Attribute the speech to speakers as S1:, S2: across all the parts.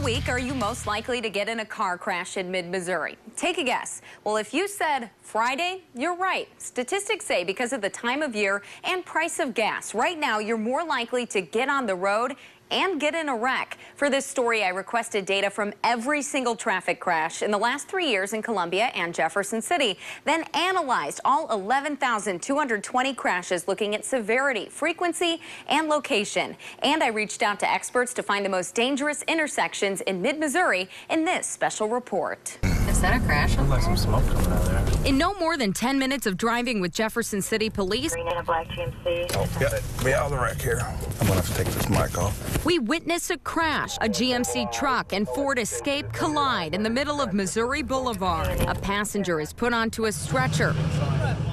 S1: week are you most likely to get in a car crash in mid-Missouri? Take a guess. Well, if you said Friday, you're right. Statistics say because of the time of year and price of gas, right now you're more likely to get on the road and get in a wreck. For this story, I requested data from every single traffic crash in the last 3 years in Columbia and Jefferson City, then analyzed all 11,220 crashes looking at severity, frequency, and location. And I reached out to experts to find the most dangerous intersections in mid-Missouri in this special report.
S2: Is that a crash?
S3: Looks like some smoke coming out of there.
S1: In no more than 10 minutes of driving with Jefferson City Police,
S4: Green and a black GMC.
S3: Oh, yeah, be out of the wreck here. I'm gonna have to take this mic off.
S1: we witness a crash. A GMC truck and Ford Escape collide in the middle of Missouri Boulevard. A passenger is put onto a stretcher.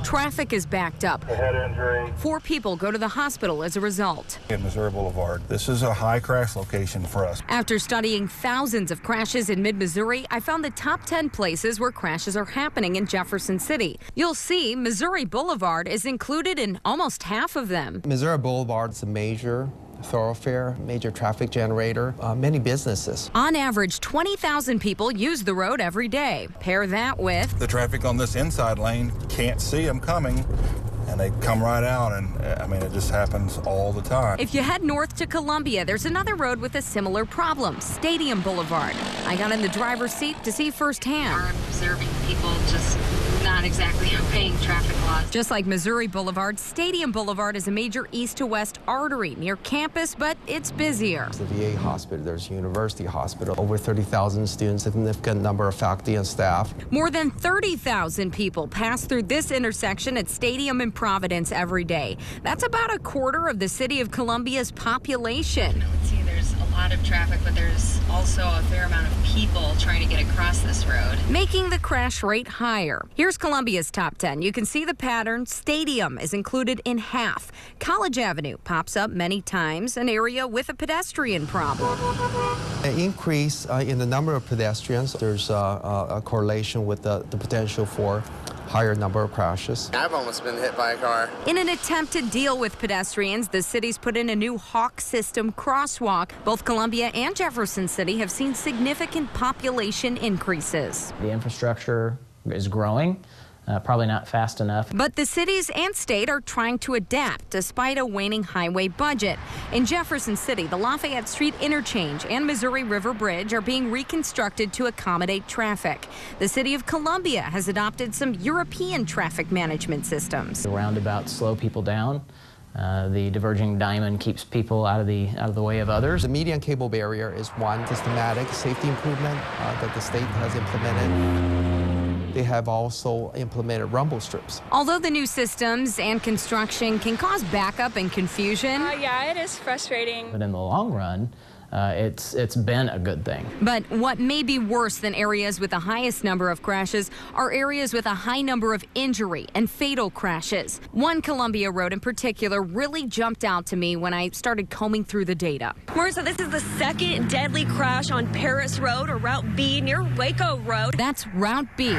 S1: Traffic is backed up.
S5: A head injury.
S1: 4 people go to the hospital as a result.
S3: At Missouri Boulevard, this is a high crash location for us.
S1: After studying thousands of crashes in mid-Missouri, I found the top 10 places where crashes are happening in Jefferson City. You'll see Missouri Boulevard is included in almost half of them.
S6: Missouri Boulevard is a major thoroughfare, major traffic generator, many businesses.
S1: On average, 20,000 people use the road every day. Pair that with
S3: The traffic on this inside lane can't see them coming, and they come right out, and I mean, it just happens all the time.
S1: if you head north to Columbia, there's another road with a similar problem, Stadium Boulevard. I got in the driver's seat to see firsthand.
S2: Are observing people just not exactly obeying traffic laws.
S1: Just like Missouri Boulevard, Stadium Boulevard is a major east to west artery near campus, but it's busier.
S6: The VA hospital, there's a university hospital, over 30,000 students, a significant number of faculty and staff.
S1: More than 30,000 people pass through this intersection at Stadium in Providence every day. That's about a quarter of the city of Columbia's population.
S2: Let's see, there's a lot of traffic, but there's also a fair amount of people trying to get across this road.
S1: Making the crash rate higher. Here's Columbia's top 10. You can see the pattern. Stadium is included in half. College Avenue pops up many times, an area with a pedestrian problem.
S6: An increase in the number of pedestrians, there's a correlation with the potential for higher number of crashes.
S7: I've almost been hit by a car.
S1: In an attempt to deal with pedestrians, the city's put in a new Hawk system crosswalk. Both Columbia and Jefferson City have seen significant population increases.
S8: The infrastructure is growing, probably not fast enough.
S1: But the cities and state are trying to adapt despite a waning highway budget. In Jefferson City, the Lafayette Street interchange and Missouri River Bridge are being reconstructed to accommodate traffic. The city of Columbia has adopted some European traffic management systems.
S8: The roundabouts slow people down. The diverging diamond keeps people out of the way of others.
S6: The median cable barrier is one systematic safety improvement that the state has implemented. They have also implemented rumble strips.
S1: Although the new systems and construction can cause backup and confusion,
S9: Yeah, it is frustrating.
S8: But in the long run, it's been a good thing.
S1: but what may be worse than areas with the highest number of crashes are areas with a high number of injury and fatal crashes. One Columbia road in particular really jumped out to me when I started combing through the data.
S9: Marissa, this is the second deadly crash on Paris Road or Route B near Waco Road.
S1: That's Route B.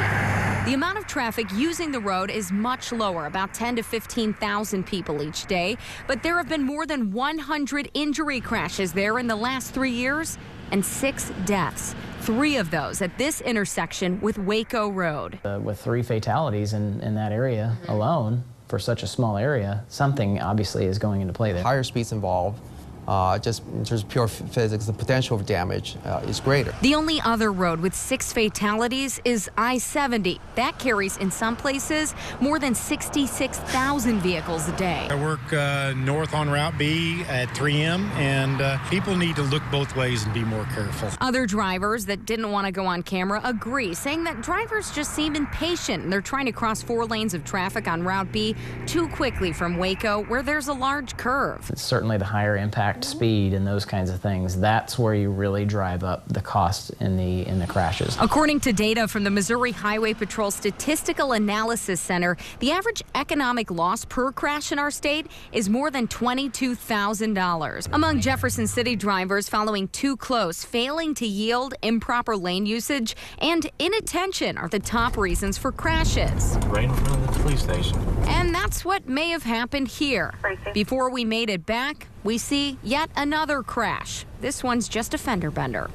S1: The amount of traffic using the road is much lower, about 10 to 15,000 people each day. But there have been more than 100 injury crashes there in the last 3 years and 6 deaths. 3 of those at this intersection with Waco Road.
S8: With 3 fatalities in that area alone, for such a small area, something obviously is going into play there.
S6: Higher speeds involved, just in terms of pure physics, the potential for damage is greater.
S1: The only other road with 6 fatalities is I-70. That carries, in some places, more than 66,000 vehicles a day.
S10: I work north on Route B at 3M, and people need to look both ways and be more careful.
S1: Other drivers that didn't want to go on camera agree, saying that drivers just seem impatient. They're trying to cross 4 lanes of traffic on Route B too quickly from Waco, where there's a large curve.
S8: It's certainly the higher impact speed and those kinds of things. That's where you really drive up the cost in the crashes.
S1: According to data from the Missouri Highway Patrol Statistical Analysis Center, the average economic loss per crash in our state is more than $22,000. Among Jefferson City drivers following too close, failing to yield, improper lane usage, and inattention are the top reasons for crashes.
S3: Right in front of the police station.
S1: And that's what may have happened here. Before we made it back, we see yet another crash. This one's just a fender bender.